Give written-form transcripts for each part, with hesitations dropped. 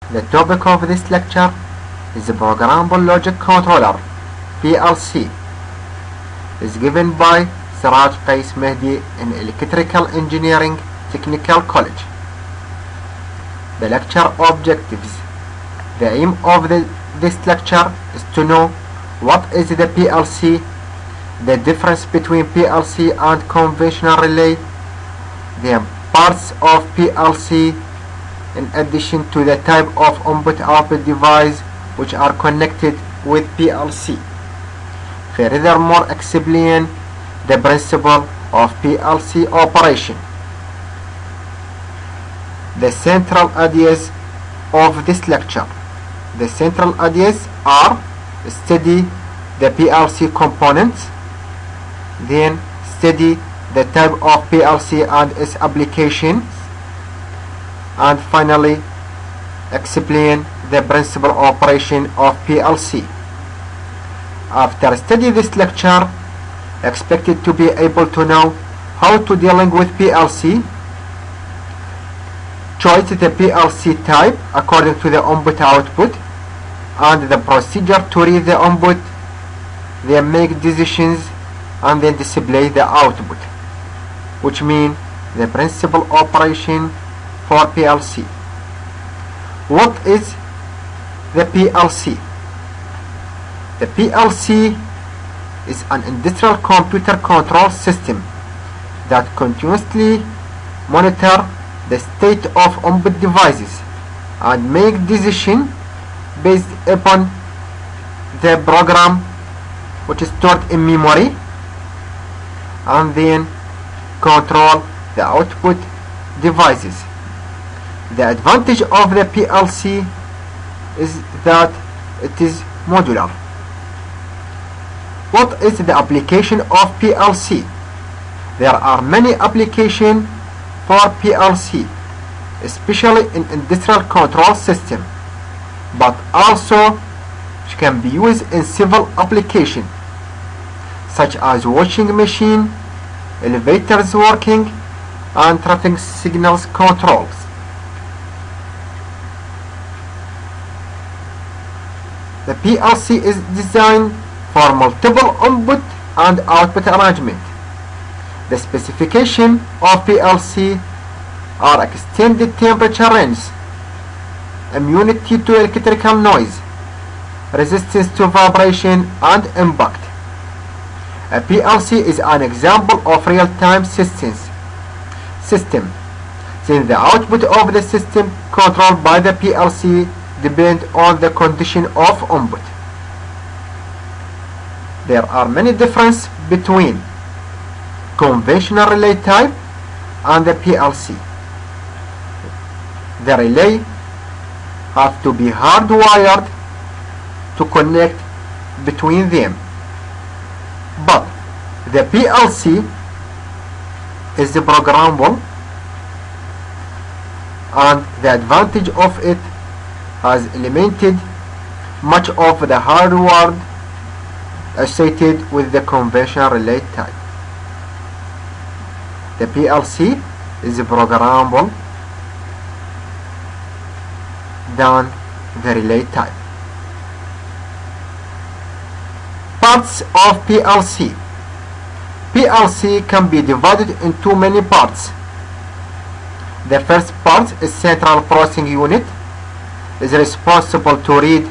The topic of this lecture is the Programmable Logic Controller PLC. Is given by Siraj Qays Mahdi in Electrical Engineering Technical College. The lecture objectives. The aim of this lecture is to know what is the PLC, the difference between PLC and conventional relay, the parts of PLC, in addition to the type of input-output device which are connected with PLC. Furthermore, explain the principle of PLC operation. The central ideas of this lecture. The central ideas are: study the PLC components, then study the type of PLC and its applications, and finally explain the principal operation of PLC. After studying this lecture, expected to be able to know how to dealing with PLC, choose the PLC type according to the input output, and the procedure to read the input, then make decisions, and then display the output, which means the principal operation for PLC. What is the PLC? The PLC is an industrial computer control system that continuously monitor the state of input devices and make decisions based upon the program which is stored in memory, and then control the output devices. The advantage of the PLC is that it is modular. What is the application of PLC? There are many applications for PLC, especially in industrial control system, but also which can be used in civil applications such as washing machine, elevators working, and traffic signals controls. The PLC is designed for multiple input and output arrangement. The specification of PLC are extended temperature range, immunity to electrical noise, resistance to vibration and impact. A PLC is an example of real-time system, since the output of the system controlled by the PLC depend on the condition of input. There are many differences between conventional relay type and the PLC. The relay have to be hardwired to connect between them, but the PLC is programmable, and the advantage of it has eliminated much of the hardware associated with the conventional relay type. The PLC is programmable than the relay type. Parts of PLC. PLC can be divided into many parts. The first part is central processing unit, is responsible to read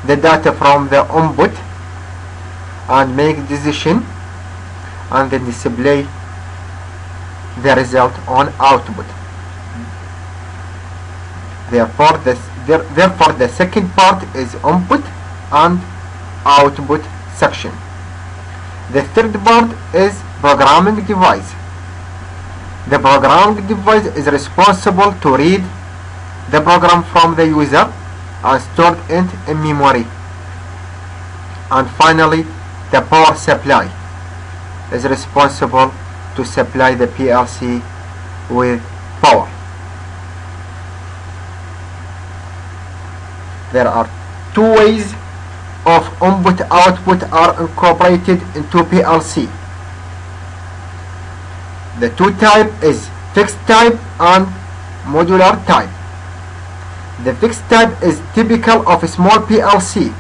the data from the input and make decision, and then display the result on output. Therefore the second part is input and output section. The third part is programming device. The programming device is responsible to read the program from the user and stored it in memory. And finally, the power supply is responsible to supply the PLC with power. There are two ways of input-output are incorporated into PLC. The two type is fixed type and modular type. The fixed type is typical of a small PLC,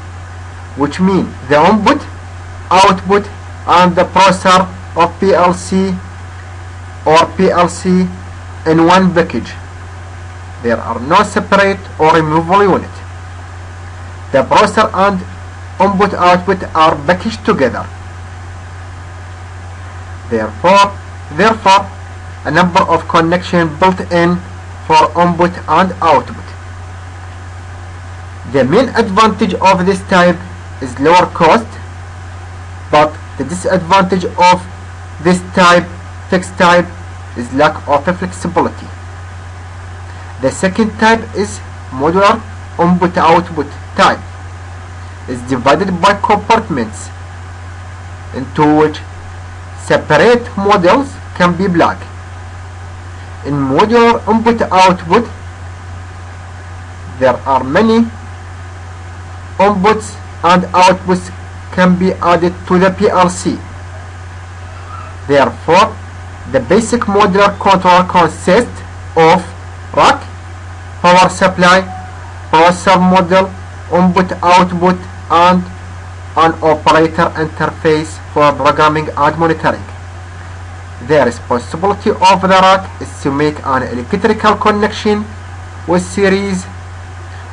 which means the input, output, and the processor of PLC or PLC in one package. There are no separate or removable units. The processor and input-output are packaged together. Therefore, a number of connections built in for input and output. The main advantage of this type is lower cost, but the disadvantage of this fixed type, is lack of flexibility. The second type is modular input-output type. Is divided by compartments into which separate modules can be plugged. In modular input-output, there are many inputs and outputs can be added to the PLC. Therefore, the basic modular controller consists of rack, power supply, processor module, input-output, and an operator interface for programming and monitoring. The responsibility of the rack is to make an electrical connection with series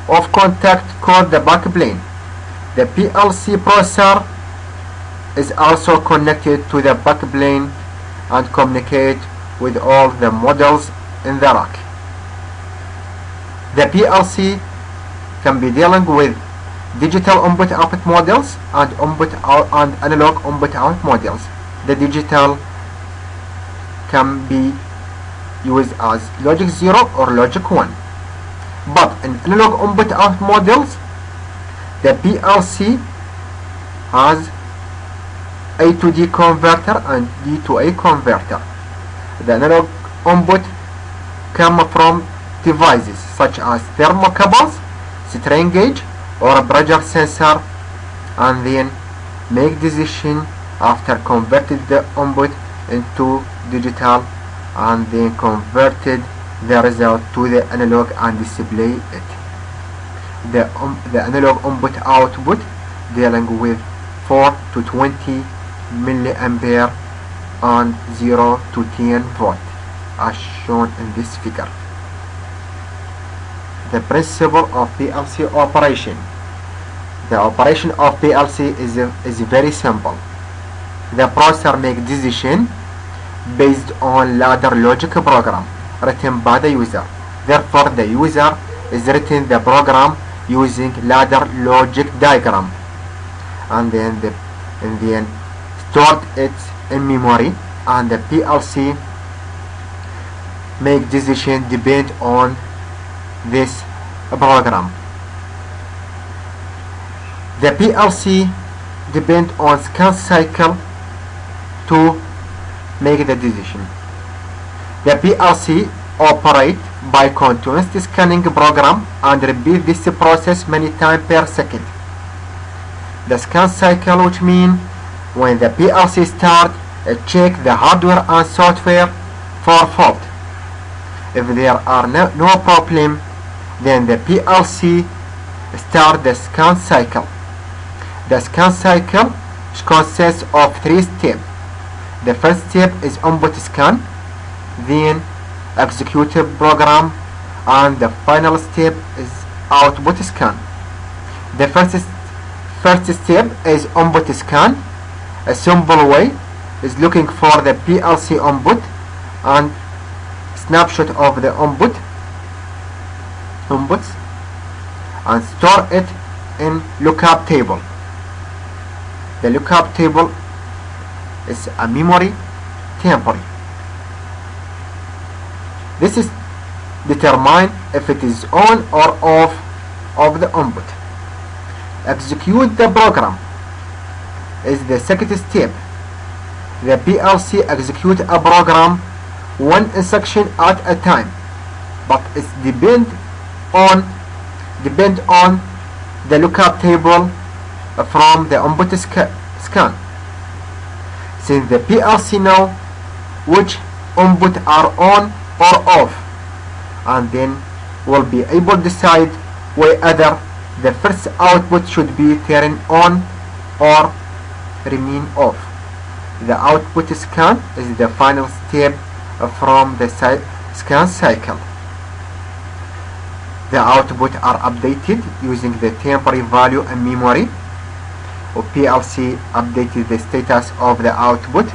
of contact called the backplane. The PLC processor is also connected to the backplane and communicate with all the modules in the rack. The PLC can be dealing with digital input-output modules and analog input-out modules. The digital can be used as logic 0 or logic 1. But in analog input-out modules, the PLC has A to D converter and D to A converter. The analog input come from devices such as thermocouples, strain gauge, or a pressure sensor, and then make decision after converted the input into digital and then converted the result to the analog and display it. The analog input output dealing with 4 to 20 milliampere and 0 to 10 volt as shown in this figure. The principle of PLC operation. The operation of PLC is very simple. The processor makes decision based on ladder logic program written by the user. Therefore, the user is written the program using ladder logic diagram, and then stored it in memory, and the PLC make decision depend on this program. The PLC depend on scan cycle to make the decision. The PLC operate by continuous scanning program and repeat this process many times per second. The scan cycle, which means when the PLC start, it check the hardware and software for fault. If there are no problem, then the PLC start the scan cycle. The scan cycle consists of 3 steps. The first step is input scan, then execute program, and the final step is output scan. The first step is input scan. A simple way is looking for the PLC input and snapshot of the inputs and store it in lookup table. The lookup table is a memory temporary. This is determine if it is on or off of the input. Execute the program is the second step. The PLC execute a program one instruction at a time, but it depend on the lookup table from the input scan. Since the PLC know which input are on or off, and then will be able to decide whether the first output should be turned on or remain off. The output scan is the final step from the scan cycle. The output are updated using the temporary value in memory. PLC updated the status of the output,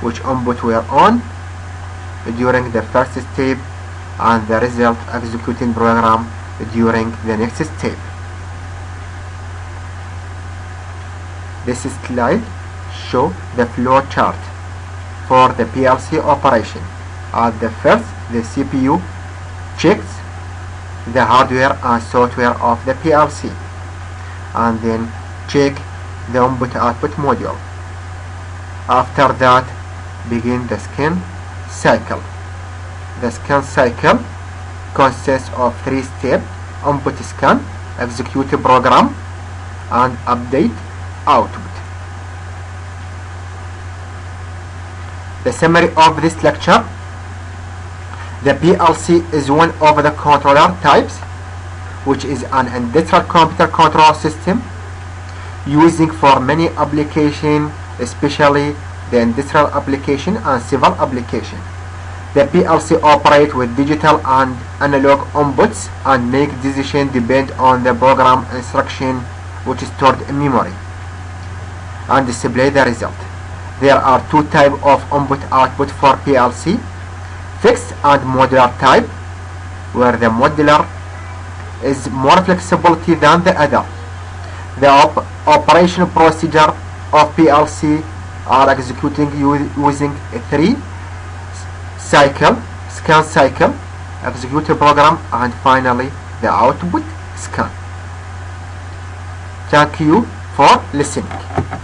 which input were on during the first step, and the result executing program during the next step. This slide shows the flow chart for the PLC operation. At the first, the CPU checks the hardware and software of the PLC, and then check the input-output module. After that, begin the scan cycle. The scan cycle consists of 3 steps: input scan, execute program, and update output. The summary of this lecture: the PLC is one of the controller types, which is an industrial computer control system using for many applications, especially the industrial application and civil application. The PLC operate with digital and analog inputs and make decisions depend on the program instruction, which is stored in memory, and display the result. There are 2 types of input-output for PLC: fixed and modular type, where the modular is more flexibility than the other. The operation procedure of PLC are executing using a 3 cycle: scan cycle, execute program, and finally the output scan. Thank you for listening.